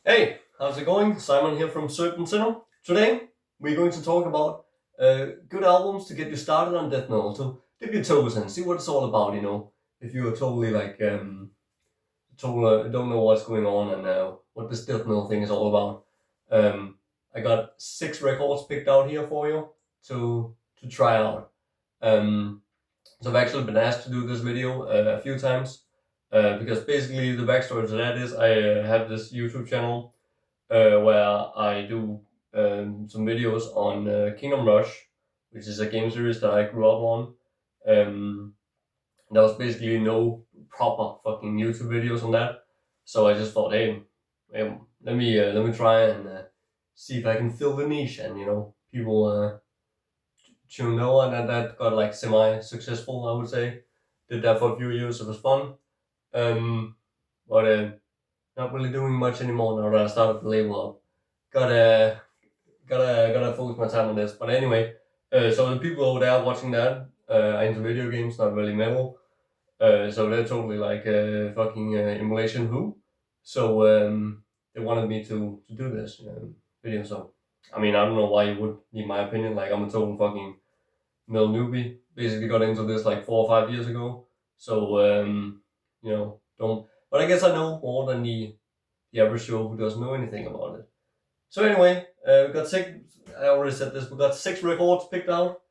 Hey, how's it going? Simon here from Certain Sinner. Today, we're going to talk about good albums to get you started on death metal, to dip your toes in, see what it's all about, if you're totally don't know what's going on and what this death metal thing is all about. I got 6 records picked out here for you to try out. Um, so I've actually been asked to do this video a few times because basically the backstory to that is I have this YouTube channel where I do some videos on Kingdom Rush, which is a game series that I grew up on. There was basically no proper fucking YouTube videos on that, so I just thought, hey, let me try and see if I can fill the niche, and people tune know, and that got like semi-successful, I would say. Did that for a few years. It was fun, but not really doing much anymore now that I started the label up. Gotta gotta focus my time on this. But anyway, so the people over there watching that are into video games, not really metal. So they're totally like fucking emulation who. So they wanted me to do this video. So I mean, I don't know why you would need my opinion. Like, I'm a total fucking middle newbie. Basically got into this like 4 or 5 years ago. So don't. But I guess I know more than the average Joe who doesn't know anything about it. So anyway, we got six. I already said this. We got 6 records picked out.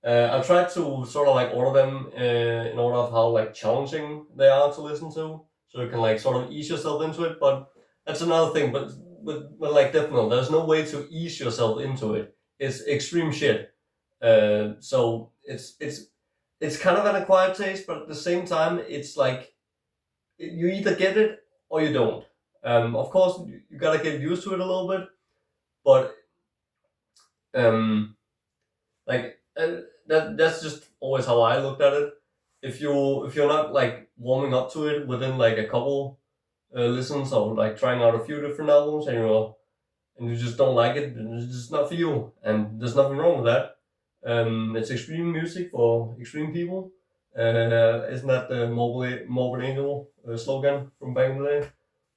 I tried to sort of like order them in order of how like challenging they are to listen to, so you can like sort of ease yourself into it. But that's another thing. But with like death metal, there's no way to ease yourself into it. It's extreme shit. So it's kind of an acquired taste, but at the same time, it's like you either get it or you don't. Of course, you gotta get used to it a little bit, but um, like that's just always how I looked at it. If you're not like warming up to it within like a couple listens or like trying out a few different albums, and you just don't like it, then it's just not for you, and there's nothing wrong with that. It's extreme music for extreme people. Isn't that the Morbid Angel slogan from back in the day?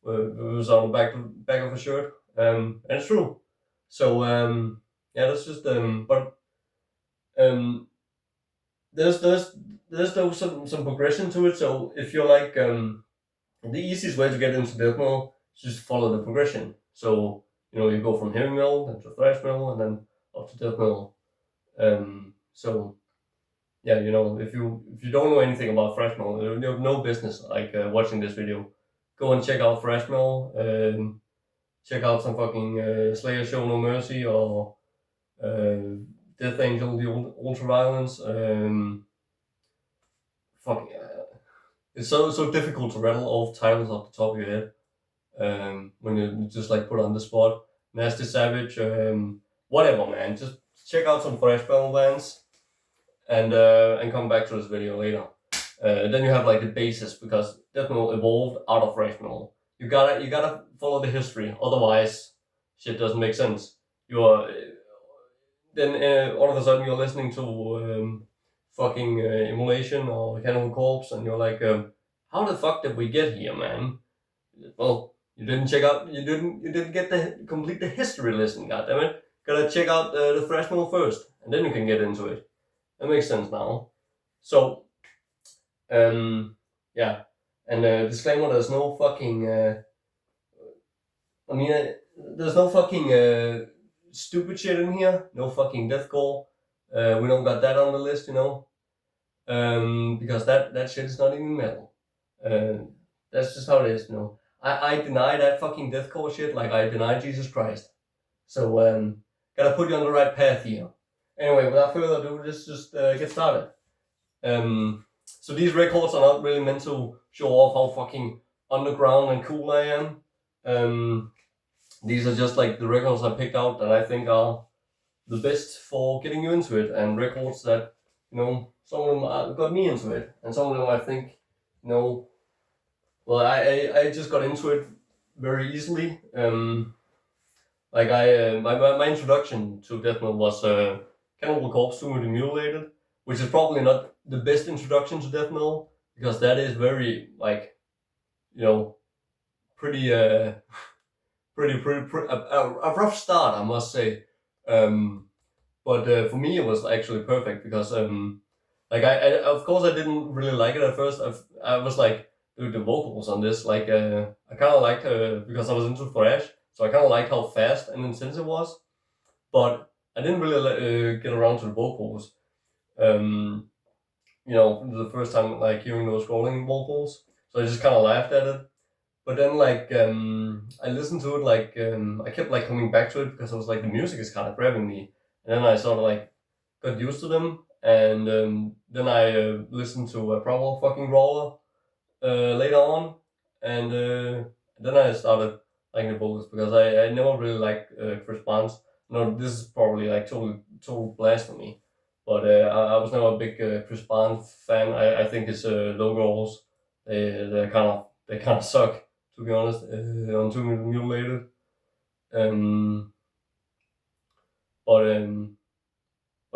It was on the back of a shirt, and it's true. So yeah, that's just but um, there's though some progression to it. So if you're like the easiest way to get into death metal is just follow the progression. So you go from heavy metal then to thrash metal and then up to death metal. So yeah, if you don't know anything about thrash metal, you have no business like watching this video. Go and check out thrash metal. Check out some fucking Slayer Show No Mercy or uh, Death Angel, the Ultra Violence. Fucking, it's so difficult to rattle off titles off the top of your head when you just like put on the spot. Nasty Savage, whatever, man. Just check out some thrash metal bands and come back to this video later. Then you have like the basis, because death metal evolved out of thrash metal. You gotta follow the history, otherwise shit doesn't make sense. You're then all of a sudden you're listening to fucking Immolation or Cannibal Corpse, and you're like, how the fuck did we get here, man? Well, you didn't check out, you didn't get the complete the history lesson. Goddammit, gotta check out the thrash metal first, and then you can get into it. That makes sense now. So, yeah, and disclaimer: there's no fucking. I mean, there's no fucking stupid shit in here. No fucking deathcore. We don't got that on the list, because that shit is not even metal. That's just how it is. I deny that fucking deathcore shit like I deny Jesus Christ. So gotta put you on the right path here. Anyway, without further ado, let's just get started. So these records are not really meant to show off how fucking underground and cool I am. These are just like the records I picked out that I think are the best for getting you into it, and records that some of them got me into it, and some of them I think well, I just got into it very easily. Like my introduction to death metal was Cannibal Corpse Tumor Mutilated, which is probably not the best introduction to death metal, because that is very like pretty a rough start, I must say. But for me, it was actually perfect because like I of course I didn't really like it at first. I was like the vocals on this like I kind of liked because I was into thrash, so I kind of liked how fast and intense it was. But I didn't really get around to the vocals. Um, the first time like hearing those rolling vocals, so I just kind of laughed at it. But then like I listened to it like I kept like coming back to it because I was like the music is kind of grabbing me, and then I sort of like got used to them, and then I listened to a proper fucking roller later on, and then I started liking the vocals because I never really liked Chris Barnes. No, this is probably like total blasphemy, but I was never a big Chris Barnes fan. I think his low rolls they kind of suck, to be honest. On Too Mutilated, um, but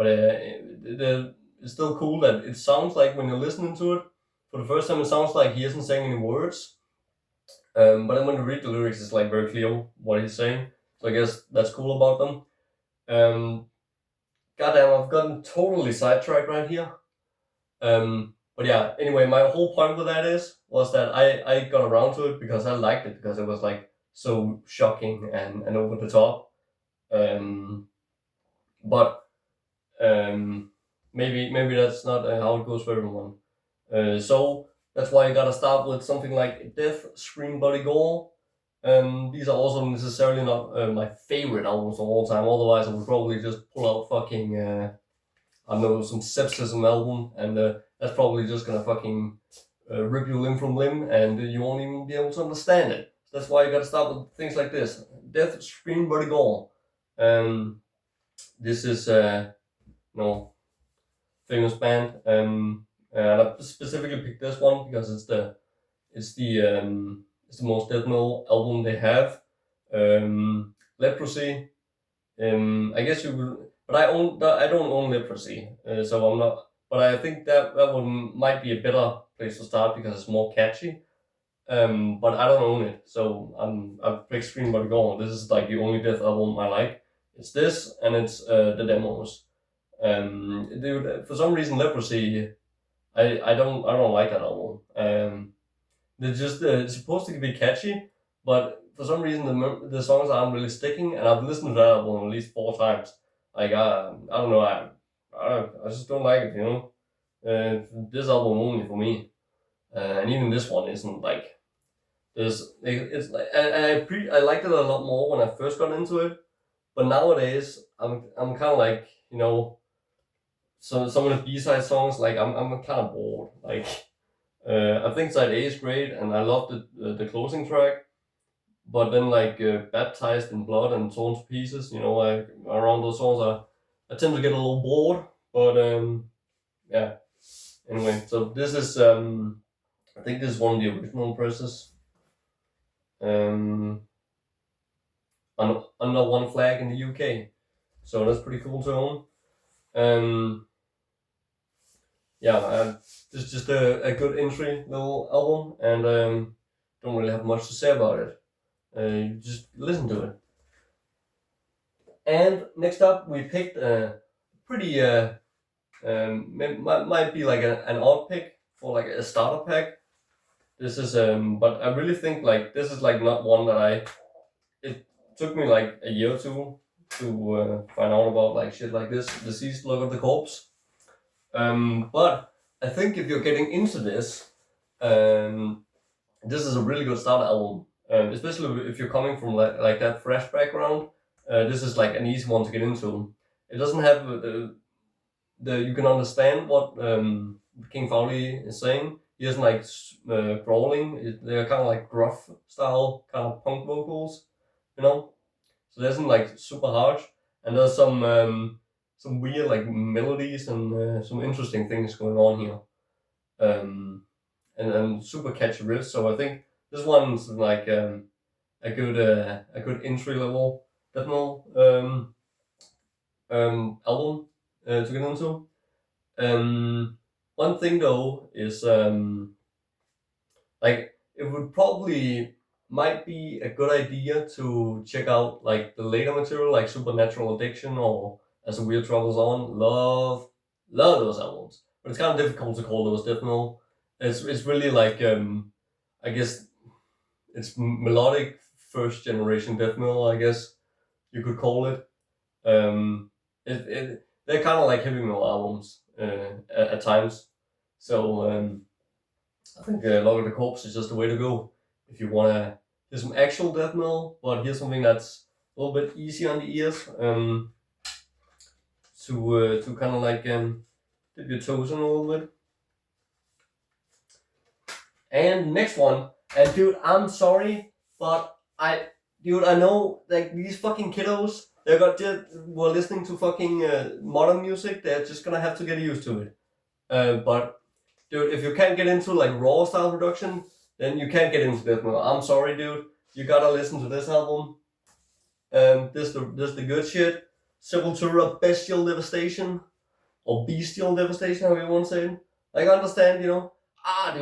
it's still cool that it sounds like when you're listening to it for the first time, it sounds like he isn't saying any words. But then when you read the lyrics, it's like very clear what he's saying. So I guess that's cool about them. Goddamn, I've gotten totally sidetracked right here. But yeah, anyway, my whole point with that was that I got around to it because I liked it because it was like so shocking and over the top. But maybe that's not how it goes for everyone. So that's why you gotta start with something like Death, Scream, Bloody Gore. These are also necessarily not my favorite albums of all time. Otherwise, I would probably just pull out fucking I don't know, some Sepsism album, and that's probably just gonna fucking rip you limb from limb, and you won't even be able to understand it. So that's why you gotta start with things like this: Death, Scream, Bloody Gore. This is famous band. And I specifically picked this one because it's the most death metal album they have. Leprosy. I guess you would, but I don't own Leprosy, so I'm not. But I think that one might be a better place to start because it's more catchy. But I don't own it, so I've picked Scream But Gone. This is like the only death album I like. It's this and it's the demos. Dude, for some reason Leprosy, I don't like that album. They're just it's supposed to be catchy, but for some reason the songs aren't really sticking. And I've listened to that album at least 4 times. Like I don't know, I just don't like it. This album only for me, and even this one isn't like it's like I liked it a lot more when I first got into it, but nowadays I'm kind of like so some of the B-side songs like I'm kind of bored. Like I think side A is great and I love the closing track, but then like Baptized in Blood and Torn to Pieces, like around those songs I tend to get a little bored. But yeah. Anyway, so this is I think this is one of the original presses. Under one flag in the UK, so that's pretty cool to own. Yeah, this is just a good entry little album, and don't really have much to say about it. You just listen to it. And next up, we picked a pretty might be like an odd pick for like a starter pack. This is but I really think like this is like not one that it took me like a year or two to find out about like shit like this, Deceased Look of the Corpse. But I think if you're getting into this, this is a really good starter album. Especially if you're coming from like that fresh background. This is like an easy one to get into. It doesn't have the you can understand what King Fowley is saying. He isn't like growling. They're kind of like gruff style, kind of punk vocals, So there isn't like super harsh, and there's some weird like melodies and some interesting things going on here, and super catchy riffs. So I think this one's like a good entry level death metal album to get into. One thing though is like it would probably might be a good idea to check out like the later material, like Supernatural Addiction or As the Wheel Travels On. Love those albums, but it's kind of difficult to call those death metal. It's really like I guess it's melodic first generation death metal, I guess you could call it. Um, they're kind of like heavy metal albums at times. So I think Log of the Corpse is just the way to go if you want to hear some actual death metal, but hear something that's a little bit easy on the ears to kind of like dip your toes in a little bit. And next one, and dude, I'm sorry, but I know like these fucking kiddos, were listening to fucking modern music. They're just gonna have to get used to it. But dude, if you can't get into like raw style production, then you can't get into death metal. I'm sorry, dude. You gotta listen to this album. This the good shit. Sepultura, Bestial Devastation, or Bestial Devastation, however you want to say it. Like, I understand, dude,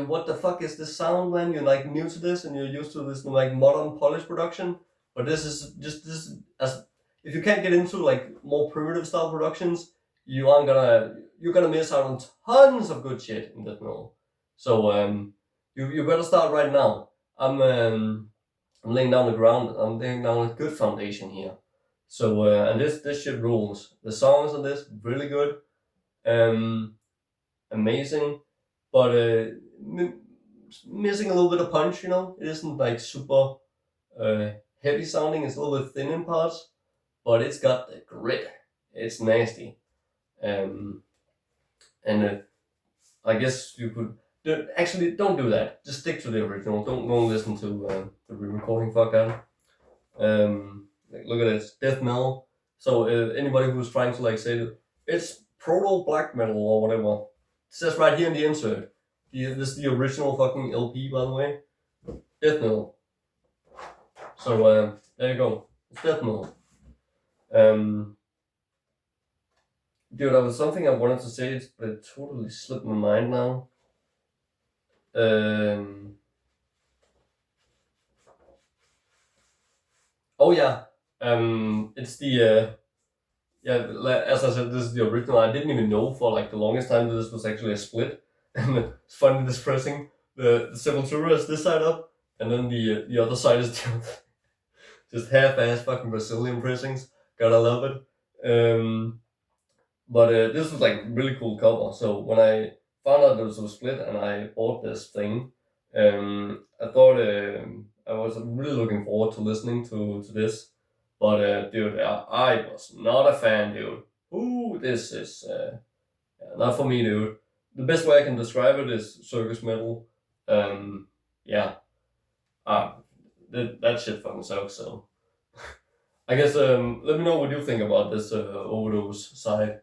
what the fuck is this sound, man? You're like new to this and you're used to this like modern polished production. But this is just this as if you can't get into like more primitive style productions, you're gonna miss out on tons of good shit in death metal. So you better start right now. I'm laying down the ground. I'm laying down a good foundation here. So and this shit rules. The songs on this really good, amazing, but missing a little bit of punch. It isn't like super heavy sounding. It's a little bit thin in parts, but it's got the grit. It's nasty, and I guess you could. Actually, don't do that. Just stick to the original. Don't listen to the re-recording. Fuck that. Like, look at this death metal. So anybody who's trying to like say that it's proto black metal or whatever, it says right here in the insert. This is the original fucking LP, by the way. Death metal. So there you go. It's death metal. Dude, that was something I wanted to say, but it totally slipped my mind now. Oh yeah. It's the as I said, this is the original. I didn't even know for like the longest time that this was actually a split, and it's funny this pressing. The Sepultura is this side up, and then the other side is just half-ass fucking Brazilian pressings. Gotta love it. But this was like really cool cover. So when I found out there was a split and I bought this thing, I thought I was really looking forward to listening to this. But dude, I was not a fan, dude. Ooh, this is not for me, dude. The best way I can describe it is circus metal. Yeah. That shit fucking sucks. So I guess let me know what you think about this overdose side.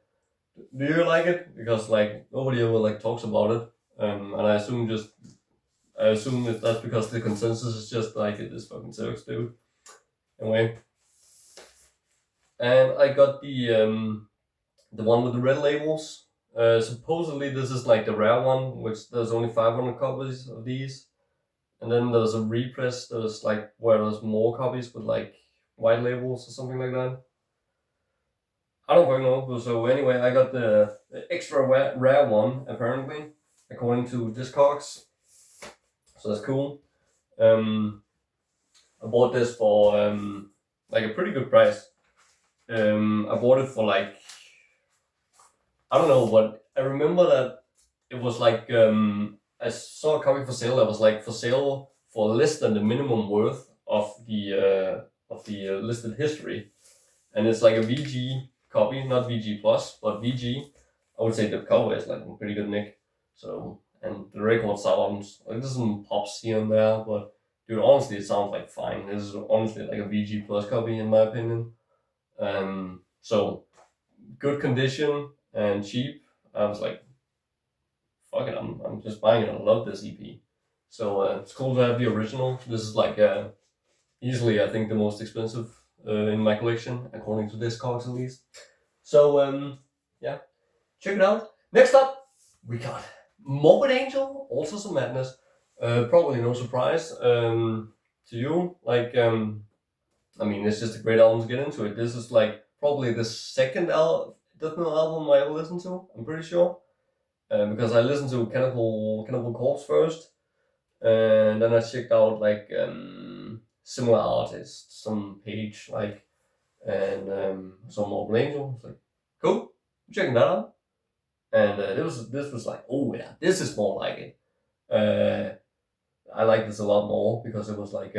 Do you like it? Because like nobody ever like talks about it, and I assume that that's because the consensus is just like this fucking sucks, dude. Anyway, and I got the one with the red labels. Supposedly this is like the rare one, which there's only 500 copies of these, and then there's a repress. There's like where there's more copies with like white labels or something like that. I don't fucking know. So anyway, I got the extra rare one apparently, according to Discogs. So that's cool. I bought this for like a pretty good price. I bought it for like I don't know what. I remember that it was like I saw a copy for sale that was like for sale for less than the minimum worth of the listed history, and it's like a VG copy, not VG plus, but VG. I would say the cover is like in pretty good nick. So, and the record sounds like there's some pops here and there, but dude, honestly, it sounds like fine. This is honestly like a VG plus copy in my opinion. So good condition and cheap. I was like, fuck it, I'm just buying it. I love this EP. So it's cool to have the original. This is like easily, I think, the most expensive in my collection, according to Discogs at least. So yeah, check it out. Next up, we got Morbid Angel, also some madness. Probably no surprise. to you. Like, I mean, it's just a great album to get into it. This is like probably the second death metal album I ever listened to. I'm pretty sure, because I listened to Cannibal Corpse first, and then I checked out like similar artists, some Page like, and some Morbid Angel. It's like cool, I'm checking that out, and this was like, oh yeah, this is more like it. I like this a lot more because it was like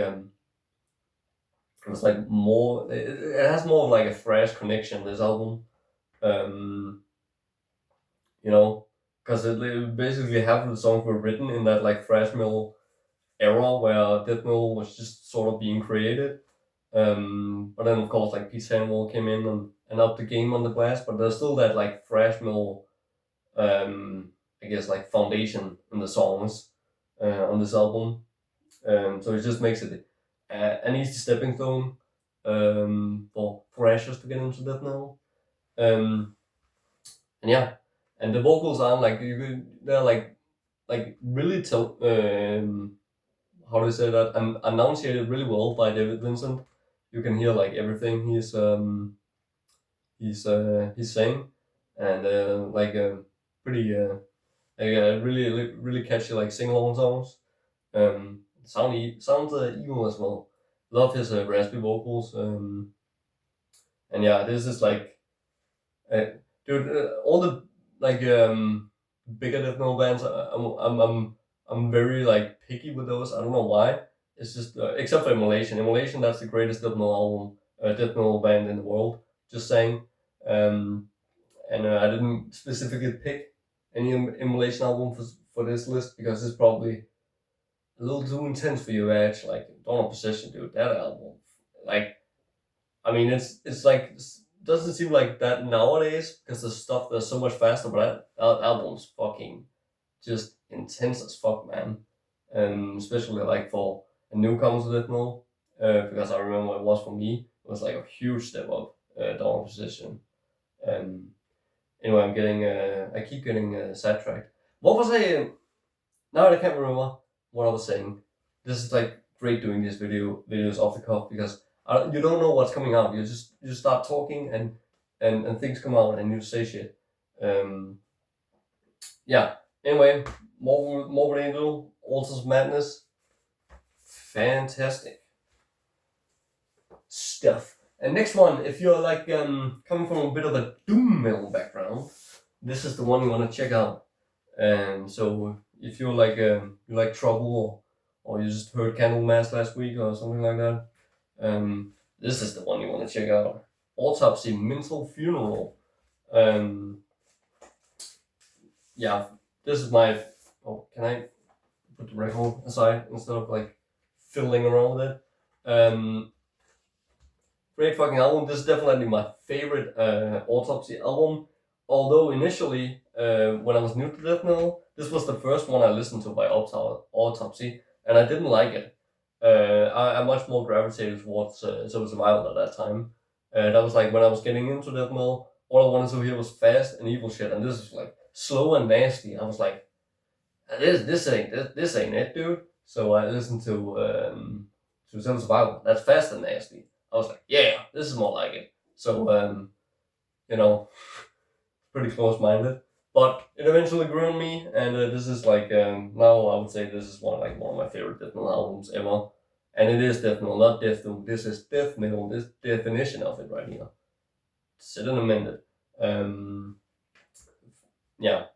more. It has more of like a fresh connection. This album, um, you know, because it basically half of the songs were written in that like thrash metal era where death metal was just sort of being created. But then of course like Pete Samuel came in and upped the game on the blast. But there's still that like thrash metal, I guess like foundation in the songs on this album. So it just makes it an easy stepping stone for thrashers to get into death metal. And yeah, and the vocals are like they're like really how do you say that, enunciated really well by David Vincent. You can hear like everything he's saying, and like pretty really catchy like sing along songs. Sounds evil as well. Love his raspy vocals. And yeah, this is like, dude, all the like bigger death metal bands. I'm very like picky with those. I don't know why. It's just except for Immolation. Immolation, that's the greatest death metal album, death metal band in the world. Just saying. And I didn't specifically pick any Immolation album for this list because it's probably a little too intense for your age. Like Dawn of Possession, dude, that album. Like, I mean, it's like doesn't seem like that nowadays because the stuff that's so much faster. But that album's fucking just intense as fuck, man. Especially like for a newcomer to death metal, because I remember it was for me. It was like a huge step up. Dawn of Possession. Anyway, I keep getting sidetracked. What was I? Now I can't remember what I was saying. This is like great doing these videos off the cuff because you don't know what's coming out. You just start talking and things come out and you say shit. Yeah. Anyway, Morbid Angel, Altars of Madness, fantastic stuff. And next one, if you're like coming from a bit of a doom metal background, this is the one you want to check out. So if you're like you like Trouble or you just heard Candlemass last week or something like that, this is the one you want to check out. Autopsy, Mental Funeral. Yeah, this is my. Oh, can I put the record aside instead of like fiddling around with it? Great fucking album. This is definitely my favorite Autopsy album. Although initially, when I was new to death metal, this was the first one I listened to by Autopsy, and I didn't like it. I much more gravitated towards Survival at that time. That was like when I was getting into death metal. All I wanted to hear was fast and evil shit, and this is like slow and nasty. I was like, this ain't it, dude. So I listened to Survival. That's fast and nasty. I was like, yeah, this is more like it. So you know, pretty close-minded. But it eventually grew on me, and this is like now I would say this is one of my favorite death metal albums ever. And it is death metal, not death doom. This is death metal. This definition of it right here. Sit in a minute. Yeah.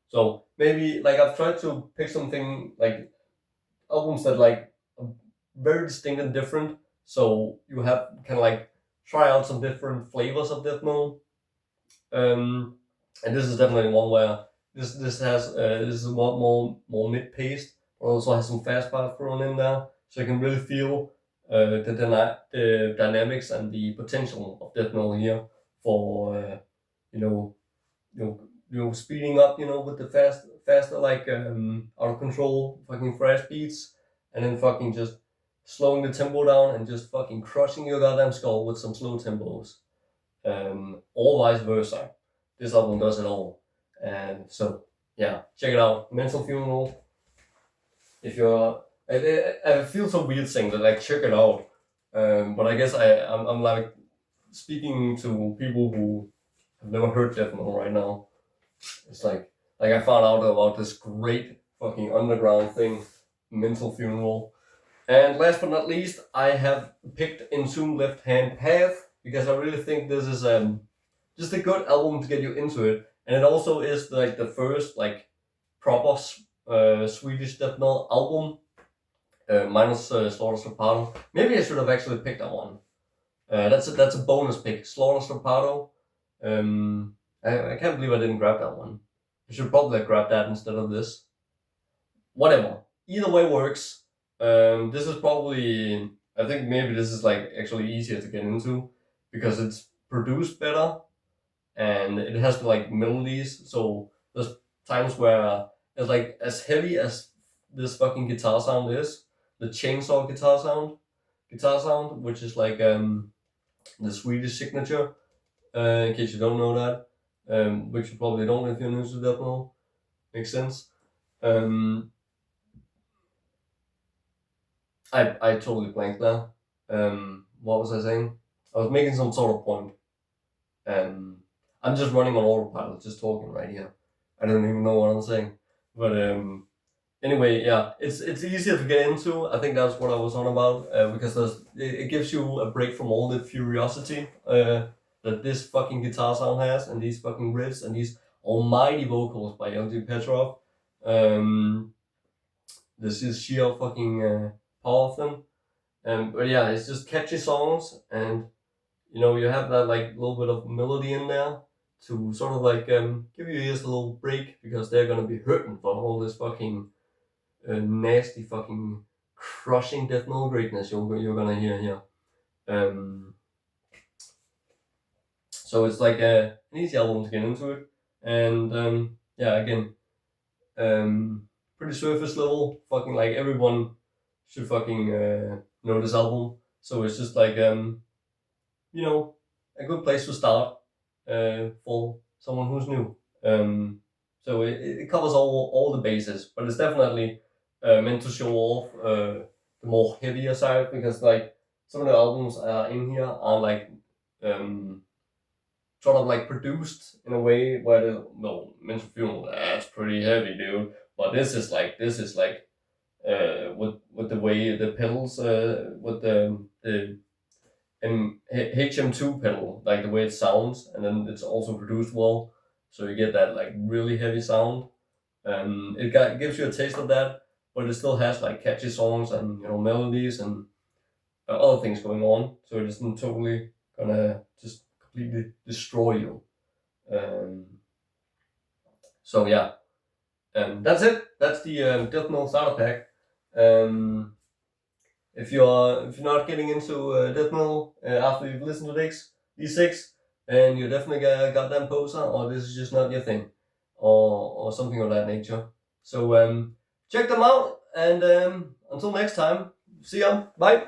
So maybe like I've tried to pick something like albums that like are very distinct and different. So you can like try out some different flavors of death metal. And this is definitely one where this is a lot more mid-paced, but also has some fast part thrown in there, so you can really feel the dynamics and the potential of death metal here for speeding up with the faster like out of control fucking thrash beats, and then fucking just slowing the tempo down and just fucking crushing your goddamn skull with some slow tempos. Or vice versa. This album does it all. And so, yeah, check it out. Mental Funeral. If you're I feel so weird saying that, like, check it out. But I guess I'm like speaking to people who have never heard death metal right now. It's like I found out about this great fucking underground thing, Mental Funeral. And last but not least, I have picked Entombed Left Hand Path because I really think this is just a good album to get you into it, and it also is like the first like proper Swedish death metal album, minus Slaughter Strapato. Maybe I should have actually picked that one. That's a bonus pick, Slaughter Strapato. I can't believe I didn't grab that one. I should probably have grabbed that instead of this. Whatever. Either way works. This is probably, I think maybe this is like actually easier to get into because it's produced better and it has like melodies. So there's times where it's like as heavy as this fucking guitar sound is, the chainsaw guitar sound, which is like the Swedish signature. In case you don't know that, which you probably don't if you're new to death metal. Makes sense. I totally blanked now. What was I saying? I was making some sort of point. I'm just running on autopilot, just talking right here. I don't even know what I'm saying. But anyway, yeah, it's easier to get into. I think that's what I was on about because it gives you a break from all the furiosity that this fucking guitar sound has, and these fucking riffs, and these almighty vocals by LG Petrov. This is sheer fucking power of them. But yeah, it's just catchy songs, and you know you have that like little bit of melody in there to sort of like give your ears a little break because they're gonna be hurting from all this fucking nasty fucking crushing death metal greatness you're gonna hear here. So it's like an easy album to get into it, and yeah, again, pretty surface level. Fucking like everyone should fucking know this album. So it's just like you know, a good place to start for someone who's new. So it covers all the bases, but it's definitely meant to show off the more heavier side because like some of the albums in here are like sort of like produced in a way where the Mental Funeral, that's pretty heavy, dude. But this is like with the way the pedals with the HM2 pedal, like the way it sounds, and then it's also produced well, so you get that like really heavy sound. It gives you a taste of that, but it still has like catchy songs and melodies and other things going on, so it isn't totally gonna just completely destroy you. So yeah, that's it. That's the Death Metal Starter Pack. If you're not getting into death metal after you've listened to these six, then you're definitely a goddamn poser, or this is just not your thing, or something of that nature. So check them out, and until next time, see ya, bye.